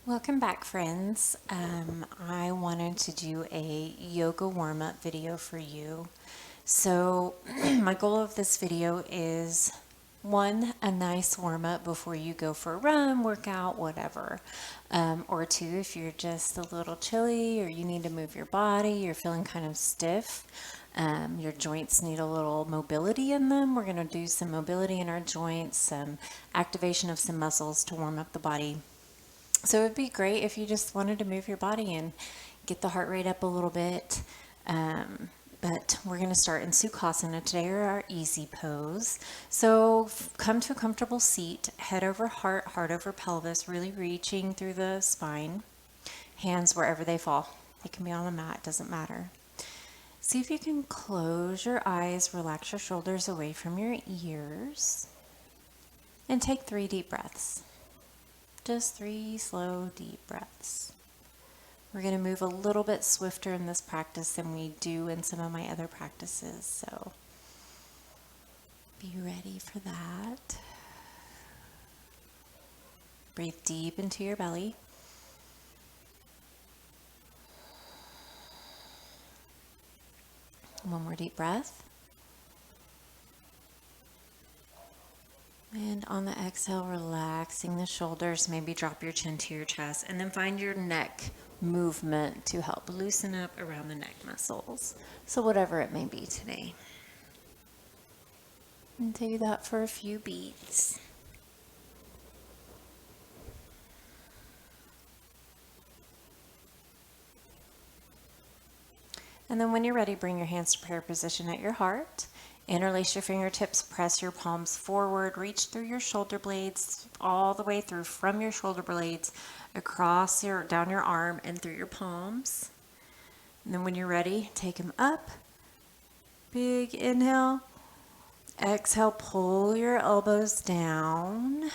Welcome back, friends. I wanted to do a yoga warm-up video for you. So my goal of this video is one, a nice warm-up before you go for a run, workout, whatever. Or two, if you're just a little chilly or you need to move your body, you're feeling kind of stiff, your joints need a little mobility in them. We're going to do some mobility in our joints, some activation of some muscles to warm up the body. So it would be great if you just wanted to move your body and get the heart rate up a little bit. But we're going to start in Sukhasana today, or our easy pose. So come to a comfortable seat, head over heart, heart over pelvis, really reaching through the spine. Hands wherever they fall. They can be on the mat, doesn't matter. See if you can close your eyes, relax your shoulders away from your ears, and take 3 deep breaths. Just 3 slow, deep breaths. We're going to move a little bit swifter in this practice than we do in some of my other practices, so be ready for that. Breathe deep into your belly. One more deep breath. And on the exhale, relaxing the shoulders, maybe drop your chin to your chest, and then find your neck movement to help loosen up around the neck muscles. So whatever it may be today. And do that for a few beats. And then when you're ready, bring your hands to prayer position at your heart. Interlace your fingertips, press your palms forward, reach through your shoulder blades, all the way through from your shoulder blades, across down your arm and through your palms. And then when you're ready, take them up. Big inhale. Exhale, pull your elbows down.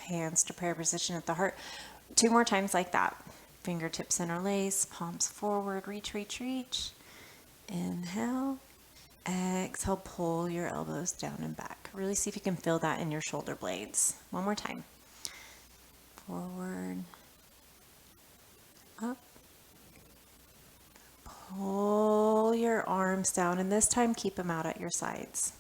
Hands to prayer position at the heart. 2 more times like that. Fingertips interlace, palms forward, reach, reach, reach. Inhale. Exhale, pull your elbows down and back. Really see if you can feel that in your shoulder blades. One more time. Forward, up. Pull your arms down, and this time keep them out at your sides.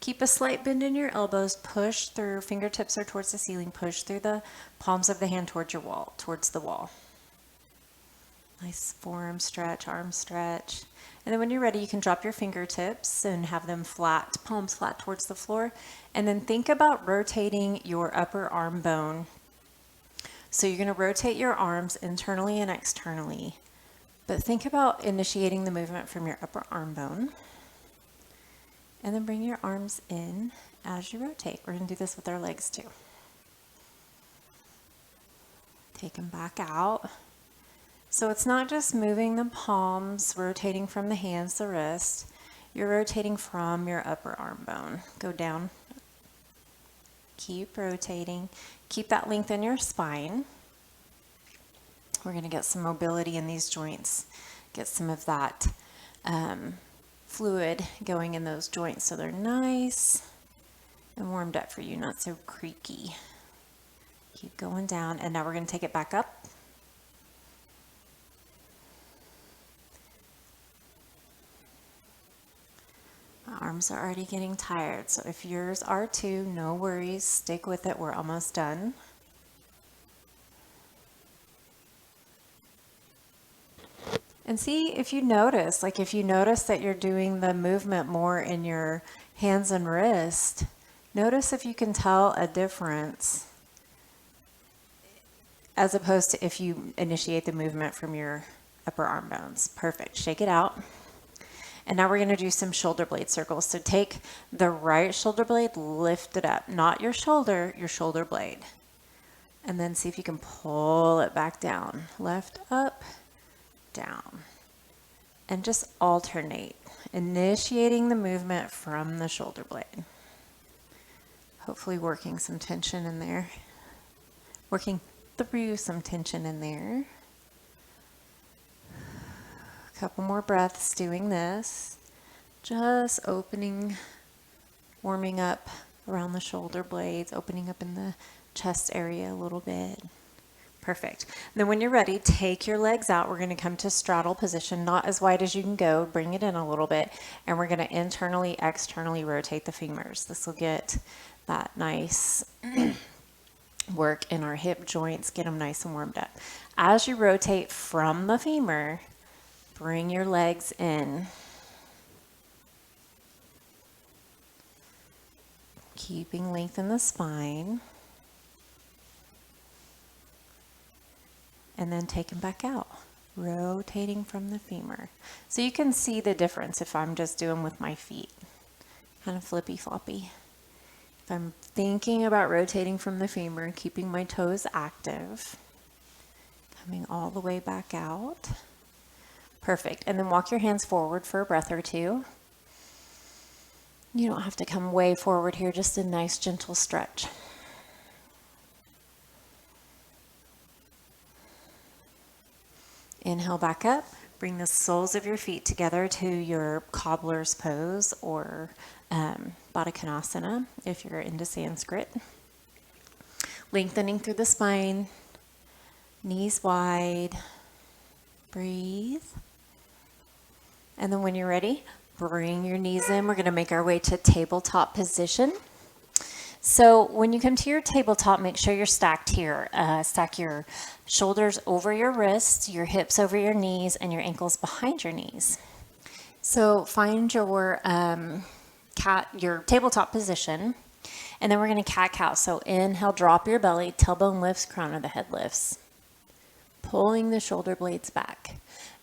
Keep a slight bend in your elbows. Push through, fingertips are towards the ceiling. Push through the palms of the hand towards your wall, towards the wall. Nice forearm stretch, arm stretch. And then when you're ready, you can drop your fingertips and have them flat, palms flat towards the floor. And then think about rotating your upper arm bone. So you're going to rotate your arms internally and externally. But think about initiating the movement from your upper arm bone. And then bring your arms in as you rotate. We're going to do this with our legs too. Take them back out. So it's not just moving the palms, rotating from the hands to the wrist. You're rotating from your upper arm bone. Go down. Keep rotating. Keep that length in your spine. We're going to get some mobility in these joints. Get some of that fluid going in those joints so they're nice and warmed up for you, not so creaky. Keep going down, and now we're going to take it back up. My arms are already getting tired, so if yours are too, no worries. Stick with it. We're almost done. And see if you notice, if you notice that you're doing the movement more in your hands and wrist, notice if you can tell a difference as opposed to if you initiate the movement from your upper arm bones. Perfect. Shake it out. And now we're going to do some shoulder blade circles. So take the right shoulder blade, lift it up. Not your shoulder blade. And then see if you can pull it back down. Left, up, down. And just alternate, initiating the movement from the shoulder blade. Hopefully working some tension in there. Working through some tension in there. A couple more breaths doing this. Just opening, warming up around the shoulder blades, opening up in the chest area a little bit. Perfect. Then when you're ready, take your legs out. We're going to come to straddle position, not as wide as you can go. Bring it in a little bit, and we're going to internally, externally rotate the femurs. This will get that nice work in our hip joints, get them nice and warmed up. As you rotate from the femur, bring your legs in. Keeping length in the spine. And then take them back out, rotating from the femur. So you can see the difference if I'm just doing with my feet, kind of flippy floppy. If I'm thinking about rotating from the femur, keeping my toes active, coming all the way back out. Perfect. And then walk your hands forward for a breath or two. You don't have to come way forward here, just a nice gentle stretch. Inhale back up, bring the soles of your feet together to your cobbler's pose or Baddha Konasana if you're into Sanskrit. Lengthening through the spine, knees wide, breathe. And then when you're ready, bring your knees in. We're going to make our way to tabletop position. So when you come to your tabletop, make sure you're stacked here. Stack your shoulders over your wrists, your hips over your knees, and your ankles behind your knees. So find your your tabletop position, and then we're going to cat-cow. So inhale, drop your belly, tailbone lifts, crown of the head lifts. Pulling the shoulder blades back.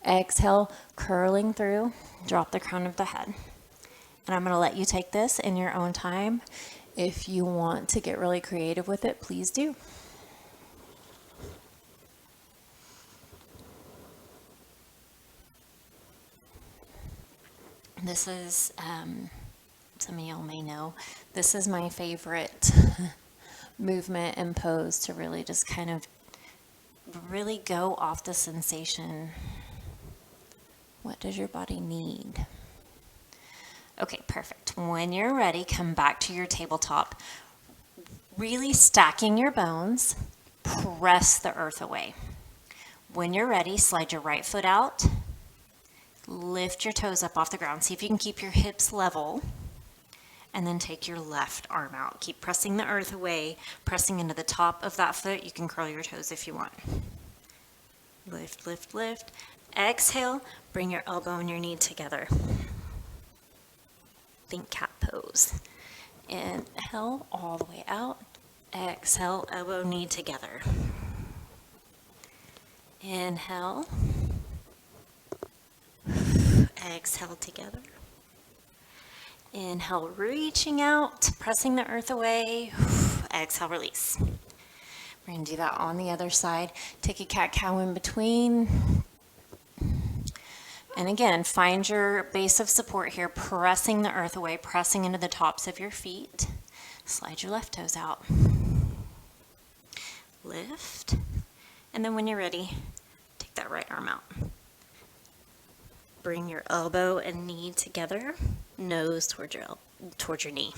Exhale, curling through, drop the crown of the head. And I'm going to let you take this in your own time. If you want to get really creative with it, please do. This is, some of y'all may know, this is my favorite movement and pose to really just kind of really go off the sensation. What does your body need? Okay, perfect. When you're ready, come back to your tabletop. Really stacking your bones, press the earth away. When you're ready, slide your right foot out, lift your toes up off the ground. See if you can keep your hips level, and then take your left arm out. Keep pressing the earth away, pressing into the top of that foot. You can curl your toes if you want. Lift, lift, lift. Exhale, bring your elbow and your knee together. Think cat pose. Inhale all the way out. Exhale, elbow, knee together. Inhale. Exhale together. Inhale, reaching out, pressing the earth away. Exhale, release. We're going to do that on the other side. Take a cat-cow in between. And again, find your base of support here, pressing the earth away, pressing into the tops of your feet. Slide your left toes out. Lift. And then when you're ready, take that right arm out. Bring your elbow and knee together, nose towards your knee.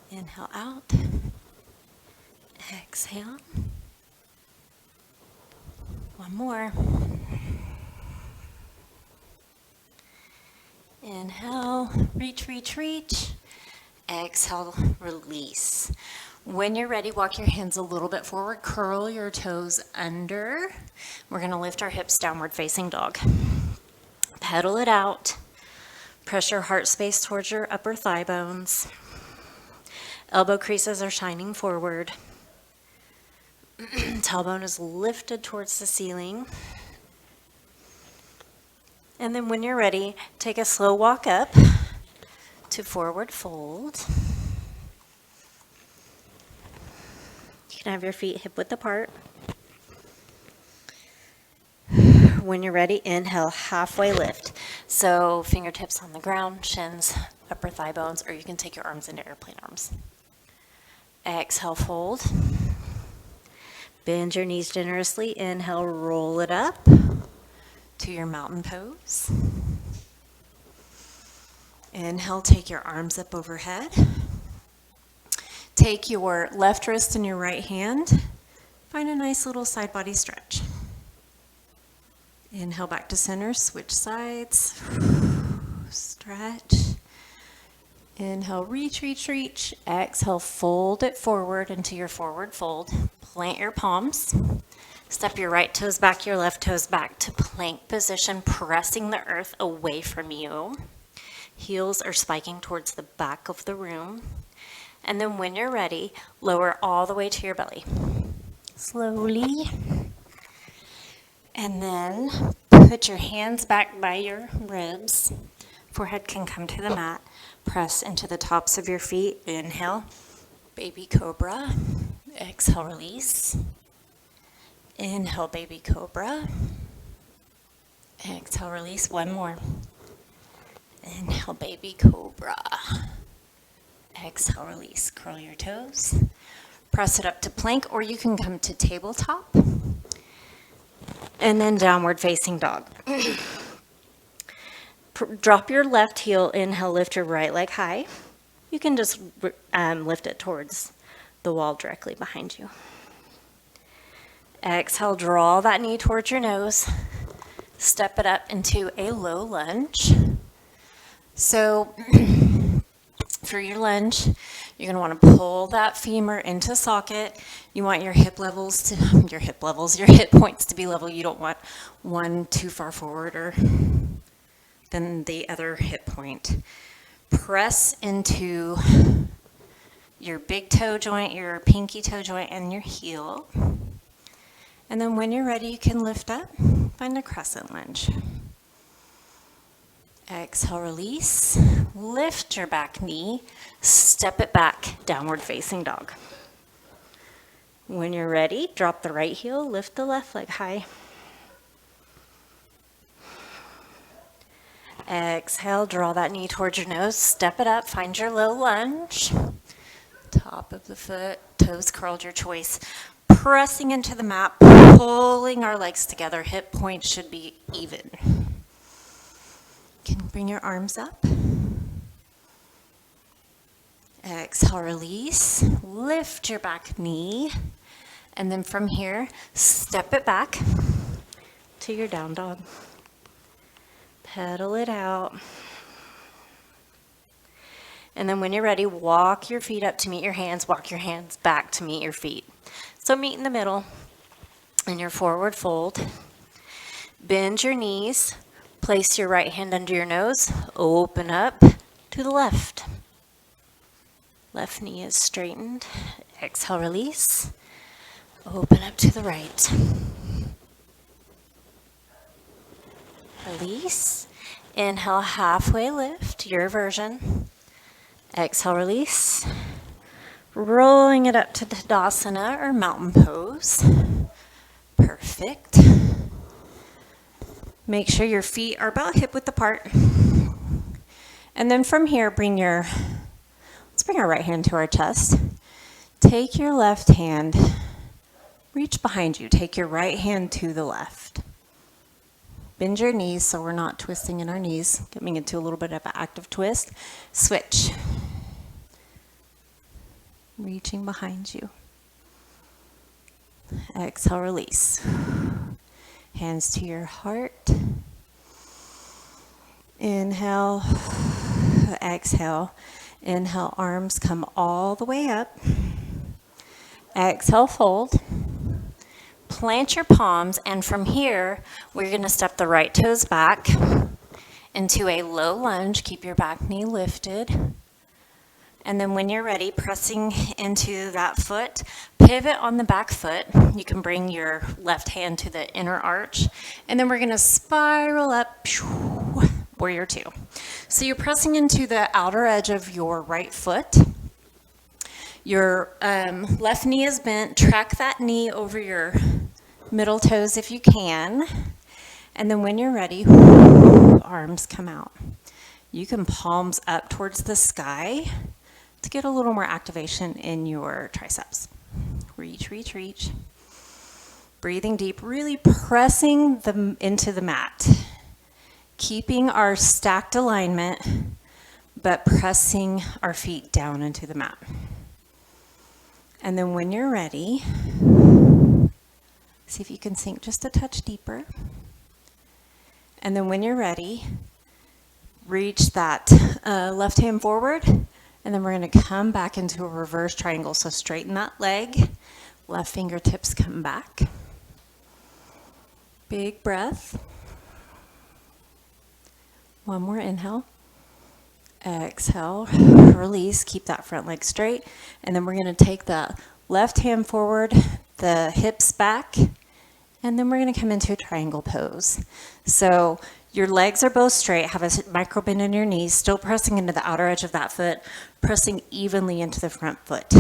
Inhale out. Exhale. One more. Inhale, reach, reach, reach. Exhale, release. When you're ready, walk your hands a little bit forward, curl your toes under. We're going to lift our hips, downward facing dog. Pedal it out. Press your heart space towards your upper thigh bones. Elbow creases are shining forward. Tailbone is lifted towards the ceiling. And then when you're ready, take a slow walk up to forward fold. You can have your feet hip width apart. When you're ready, inhale, halfway lift. So fingertips on the ground, shins, upper thigh bones, or you can take your arms into airplane arms. Exhale, fold. Bend your knees generously. Inhale, roll it up to your mountain pose. Inhale, take your arms up overhead. Take your left wrist in your right hand. Find a nice little side body stretch. Inhale back to center, switch sides. Stretch. Inhale, reach, reach, reach. Exhale, fold it forward into your forward fold. Plant your palms. Step your right toes back, your left toes back to plank position, pressing the earth away from you. Heels are spiking towards the back of the room. And then when you're ready, lower all the way to your belly. Slowly. And then put your hands back by your ribs. Forehead can come to the mat. Press into the tops of your feet. Inhale, baby cobra. Exhale, release. Inhale, baby cobra. Exhale, release. One more. Inhale, baby cobra. Exhale, release. Curl your toes. Press it up to plank, or you can come to tabletop. And then downward facing dog. Drop your left heel. Inhale, lift your right leg high. You can just lift it towards the wall directly behind you. Exhale, draw that knee towards your nose. Step it up into a low lunge. So for your lunge, you're going to want to pull that femur into socket. You want your hip points to be level. You don't want one too far forward or than the other hip point. Press into your big toe joint, your pinky toe joint, and your heel. And then when you're ready, you can lift up, find a crescent lunge. Exhale, release. Lift your back knee, step it back, downward facing dog. When you're ready, drop the right heel, lift the left leg high. Exhale, draw that knee towards your nose, step it up, find your low lunge. Top of the foot, toes curled, your choice. Pressing into the mat, pulling our legs together, hip points should be even. You can bring your arms up. Exhale, release. Lift your back knee. And then from here, step it back to your down dog. Pedal it out. And then when you're ready, walk your feet up to meet your hands. Walk your hands back to meet your feet. So meet in the middle in your forward fold. Bend your knees. Place your right hand under your nose. Open up to the left. Left knee is straightened. Exhale, release. Open up to the right. Release. Inhale, halfway lift, your version. Exhale, release. Rolling it up to Tadasana or mountain pose. Perfect. Make sure your feet are about hip width apart. And then from here, let's bring our right hand to our chest. Take your left hand, reach behind you. Take your right hand to the left. Bend your knees so we're not twisting in our knees, getting into a little bit of an active twist. Switch. Reaching behind you. Exhale, release. Hands to your heart. Inhale, exhale. Inhale, arms come all the way up. Exhale, fold. Plant your palms, and from here, we're going to step the right toes back into a low lunge. Keep your back knee lifted. And then when you're ready, pressing into that foot, pivot on the back foot. You can bring your left hand to the inner arch. And then we're going to spiral up, warrior two. So you're pressing into the outer edge of your right foot. Your left knee is bent. Track that knee over your middle toes if you can. And then when you're ready, arms come out. You can palms up towards the sky to get a little more activation in your triceps. Reach, reach, reach. Breathing deep, really pressing them into the mat. Keeping our stacked alignment, but pressing our feet down into the mat. And then when you're ready, See if you can sink just a touch deeper. And then when you're ready, reach that left hand forward, and then we're going to come back into a reverse triangle. So straighten that leg, left fingertips come back. Big breath. One more inhale. Exhale, release, keep that front leg straight. And then we're going to take the left hand forward, the hips back, and then we're going to come into a triangle pose. So your legs are both straight, have a micro bend in your knees, still pressing into the outer edge of that foot, pressing evenly into the front foot.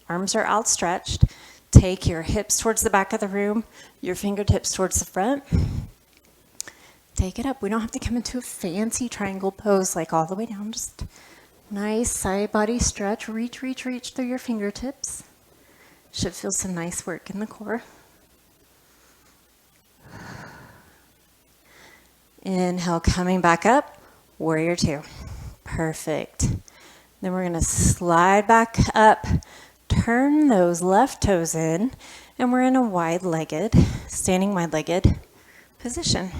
Arms are outstretched. Take your hips towards the back of the room, your fingertips towards the front. Take it up. We don't have to come into a fancy triangle pose like all the way down. Just nice side body stretch. Reach, reach, reach through your fingertips. Should feel some nice work in the core. Inhale, coming back up. Warrior two. Perfect. Then we're going to slide back up. Turn those left toes in. And we're in a wide-legged, standing wide-legged position.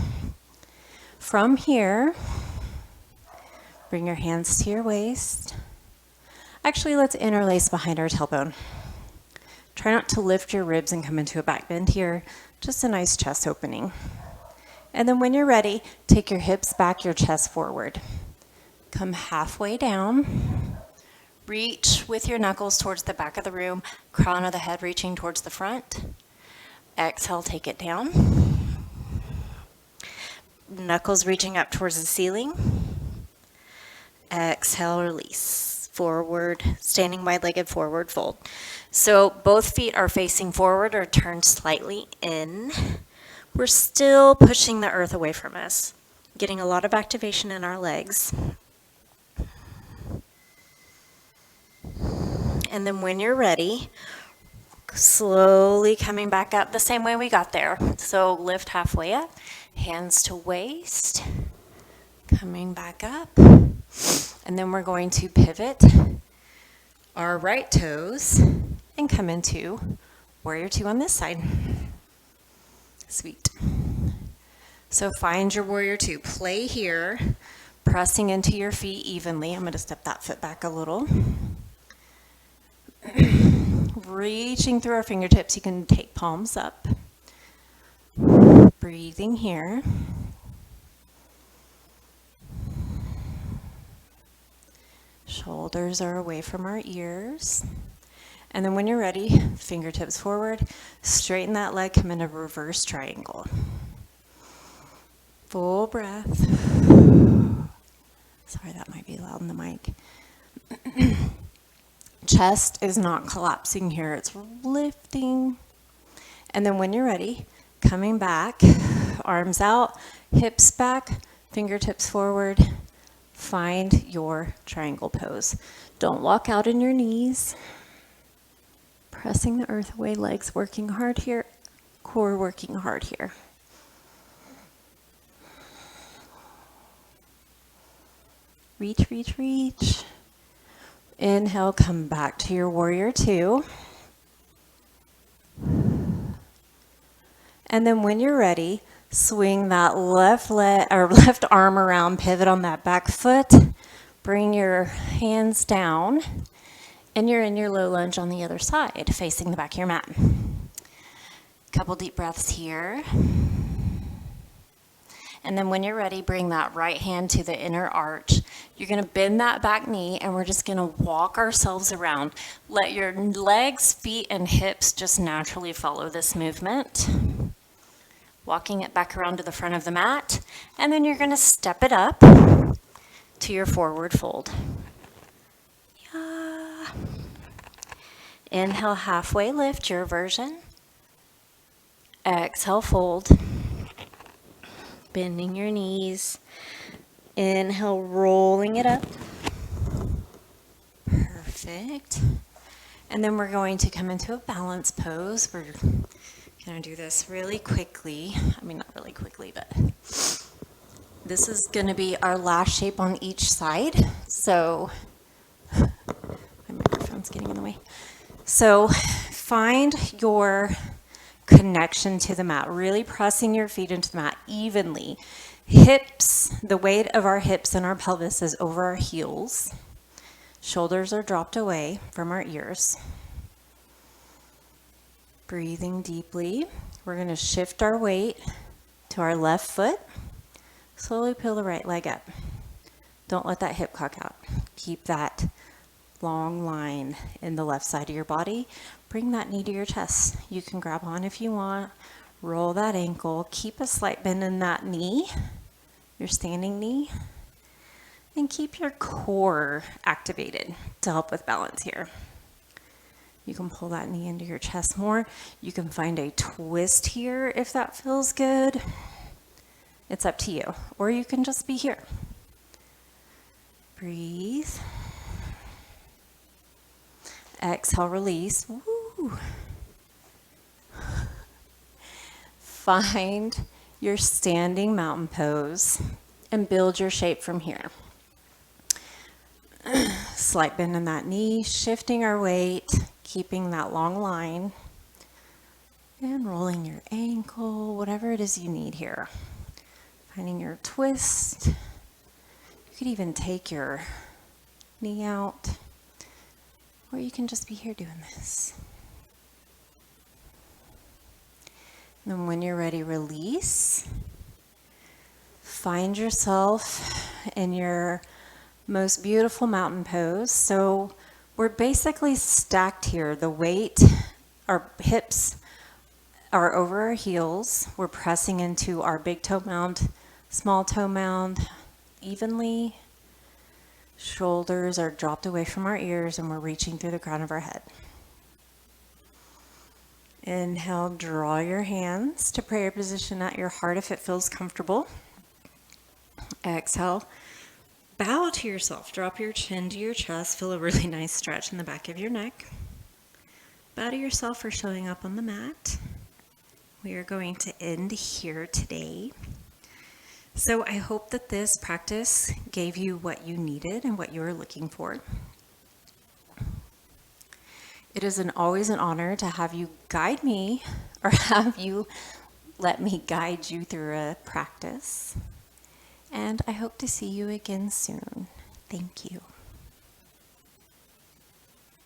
From here, bring your hands to your waist. Actually, let's interlace behind our tailbone. Try not to lift your ribs and come into a back bend here. Just a nice chest opening. And then when you're ready, take your hips back, your chest forward. Come halfway down. Reach with your knuckles towards the back of the room, crown of the head reaching towards the front. Exhale, take it down. Knuckles reaching up towards the ceiling. Exhale, release. Forward, standing wide-legged forward fold. So both feet are facing forward or turned slightly in. We're still pushing the earth away from us, getting a lot of activation in our legs. And then when you're ready, slowly coming back up the same way we got there. So lift halfway up. Hands to waist, coming back up, and then we're going to pivot our right toes and come into warrior two on this side. Sweet. So find your warrior two. Play here, pressing into your feet evenly. I'm going to step that foot back a little. Reaching through our fingertips, you can take palms up. Breathing here. Shoulders are away from our ears. And then when you're ready, fingertips forward, straighten that leg, come into reverse triangle. Full breath. Sorry, that might be loud in the mic. Chest is not collapsing here, it's lifting. And then when you're ready, coming back, arms out, hips back, fingertips forward. Find your triangle pose. Don't walk out in your knees. Pressing the earth away, legs working hard here, core working hard here. Reach, reach, reach. Inhale, come back to your warrior two. And then when you're ready, swing that left leg or left arm around, pivot on that back foot. Bring your hands down, and you're in your low lunge on the other side, facing the back of your mat. Couple deep breaths here. And then when you're ready, bring that right hand to the inner arch. You're going to bend that back knee, and we're just going to walk ourselves around. Let your legs, feet, and hips just naturally follow this movement. Walking it back around to the front of the mat, and then you're going to step it up to your forward fold. Yeah. Inhale, halfway lift, your version. Exhale, fold. Bending your knees. Inhale, rolling it up. Perfect. And then we're going to come into a balance pose. We're going to do this really quickly. I mean, not really quickly, but this is going to be our last shape on each side. So, my microphone's getting in the way. So, find your connection to the mat, really pressing your feet into the mat evenly. Hips, the weight of our hips and our pelvis is over our heels. Shoulders are dropped away from our ears. Breathing deeply. We're going to shift our weight to our left foot. Slowly peel the right leg up. Don't let that hip cock out. Keep that long line in the left side of your body. Bring that knee to your chest. You can grab on if you want. Roll that ankle. Keep a slight bend in that knee, your standing knee. And keep your core activated to help with balance here. You can pull that knee into your chest more. You can find a twist here if that feels good. It's up to you. Or you can just be here. Breathe. Exhale, release. Woo. Find your standing mountain pose and build your shape from here. Slight bend in that knee, shifting our weight, keeping that long line, and rolling your ankle, whatever it is you need here. Finding your twist. You could even take your knee out, or you can just be here doing this. And then when you're ready, release. Find yourself in your most beautiful mountain pose. So we're basically stacked here. The weight, our hips are over our heels. We're pressing into our big toe mound, small toe mound evenly. Shoulders are dropped away from our ears and we're reaching through the crown of our head. Inhale, draw your hands to prayer position at your heart if it feels comfortable. Exhale. Bow to yourself. Drop your chin to your chest. Feel a really nice stretch in the back of your neck. Bow to yourself for showing up on the mat. We are going to end here today. So I hope that this practice gave you what you needed and what you were looking for. It is always an honor to have you guide me or have you let me guide you through a practice. And I hope to see you again soon. Thank you.